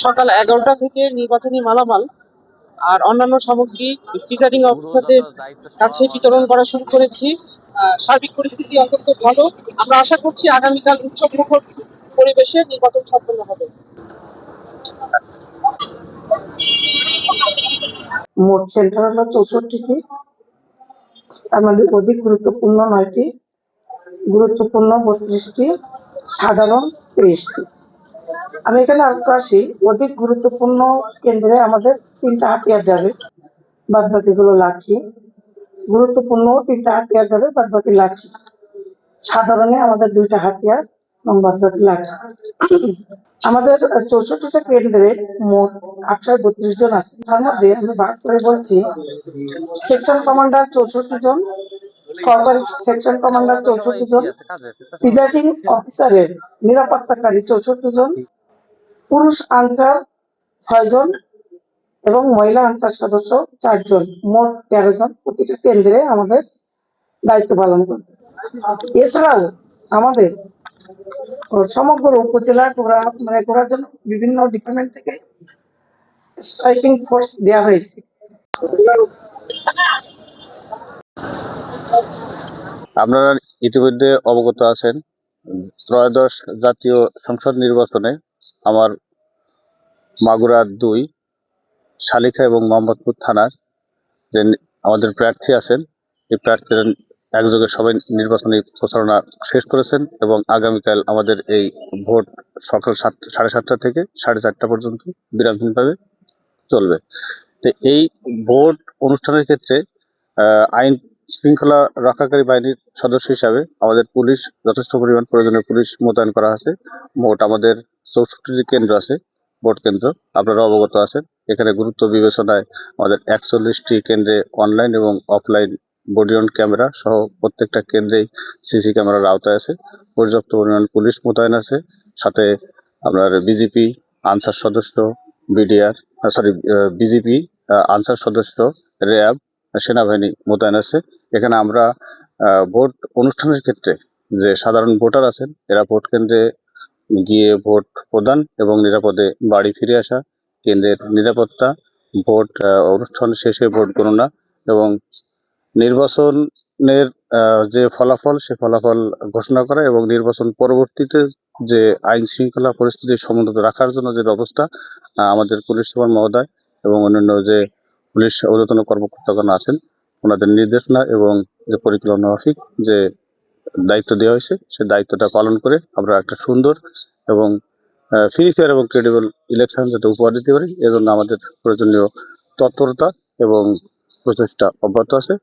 সকাল 11টা থেকে নির্বাচনী মালামাল আর অন্যান্য সামগ্রী প্রিজাইডিং অফিসারদের কাছে বিতরণ করা শুরু করেছি। সার্বিক পরিস্থিতি অত্যন্ত ভালো। আমরা আশা করছি আগামীকাল উৎসবমুখর পরিবেশে নির্বাচন সম্পন্ন হবে। মোট সেন্টার হলো 64টি, তার মধ্যে অধিক গুরুত্বপূর্ণ 9টি, গুরুত্বপূর্ণ 32টি, সাধারণ 23টি। আমি এখানে আরেকটু আসি, অধিক গুরুত্বপূর্ণ কেন্দ্রে আমাদের 3টা হাতিয়ার যাবে, বাদ বাকিগুলো লাঠি। গুরুত্বপূর্ণ 3টা হাতিয়ার যাবে, বাদ বাকি লাঠি। সাধারণে আমাদের 2টা হাতিয়ার এবং বাদ বাকি লাঠি। আমাদের 64টা কেন্দ্রে মোট 832 জন আছে। তার মধ্যে আমি ভাগ করে বলছি, সেকশন কমান্ডার 64 জন, সহকারী সেকশন কমান্ডার 64 জন, প্রিজাইডিং অফিসারের নিরাপত্তাকারী 64 জন, পুরুষ আনসার 6 জন এবং মহিলা আনসার সদস্য 4 জন, মোট 13 জন প্রতিটা কেন্দ্রে আমাদের দায়িত্ব পালন করবে। এছাড়াও আমাদের সমগ্র উপজেলা ঘোরার জন্য বিভিন্ন ডিপার্টমেন্ট থেকে স্ট্রাইকিং ফোর্স দেওয়া হয়েছে। আপনারা ইতিমধ্যে অবগত আছেন, ত্রয়োদশ জাতীয় সংসদ নির্বাচনে আমার মাগুরা 2, শালিখা এবং মোহাম্মদপুর থানার যে আমাদের প্রার্থী আছেন, এই প্রার্থীরা একযোগে সবাই নির্বাচনী প্রচারণা শেষ করেছেন এবং আগামীকাল আমাদের এই ভোট সকাল 7:30 থেকে 4:30 পর্যন্ত বিরামহীনভাবে চলবে। তো এই ভোট অনুষ্ঠানের ক্ষেত্রে আইন শৃঙ্খলা রক্ষাকারী বাহিনীর সদস্য হিসাবে আমাদের পুলিশ যথেষ্ট পরিমাণ প্রয়োজনীয় পুলিশ মোতায়েন করা আছে। মোট আমাদের 64টি কেন্দ্র আছে, ভোট কেন্দ্র, আপনারা অবগত আছেন। এখানে গুরুত্ব বিবেচনায় আমাদের 41টি কেন্দ্রে অনলাইন এবং অফলাইন বডি অন ক্যামেরা সহ প্রত্যেকটা কেন্দ্রেই সিসি ক্যামেরার আওতায় আছে। পর্যাপ্ত পরিমাণ পুলিশ মোতায়েন আছে, সাথে আপনার বিজেপি আনসার সদস্য, বিজেপি আনসার সদস্য, র্যাব, সেনাবাহিনী মোতায়েন আছে। এখানে আমরা ভোট অনুষ্ঠানের ক্ষেত্রে যে সাধারণ ভোটার আছেন, এরা ভোট কেন্দ্রে গিয়ে ভোট প্রদান এবং নিরাপদে বাড়ি ফিরে আসা, কেন্দ্রের নিরাপত্তা, ভোট অনুষ্ঠান শেষে ভোট গণনা এবং নির্বাচনের যে ফলাফল, সে ফলাফল ঘোষণা করা এবং নির্বাচন পরবর্তীতে যে আইন শৃঙ্খলা পরিস্থিতি সমুন্নত রাখার জন্য যে ব্যবস্থা আমাদের পুলিশ সুপার মহোদয় এবং অন্যান্য যে পুলিশ ঊর্ধ্বতন কর্মকর্তাগণ আছেন, ওনাদের নির্দেশনা এবং যে পরিকল্পনা মাফিক যে দায়িত্ব দেওয়া হয়েছে, সে দায়িত্বটা পালন করে আমরা একটা সুন্দর এবং ফ্রি ফেয়ার এবং ক্রেডিবল ইলেকশন যাতে উপহার দিতে পারি, এজন্য আমাদের প্রয়োজনীয় তৎপরতা এবং প্রচেষ্টা অব্যাহত আছে।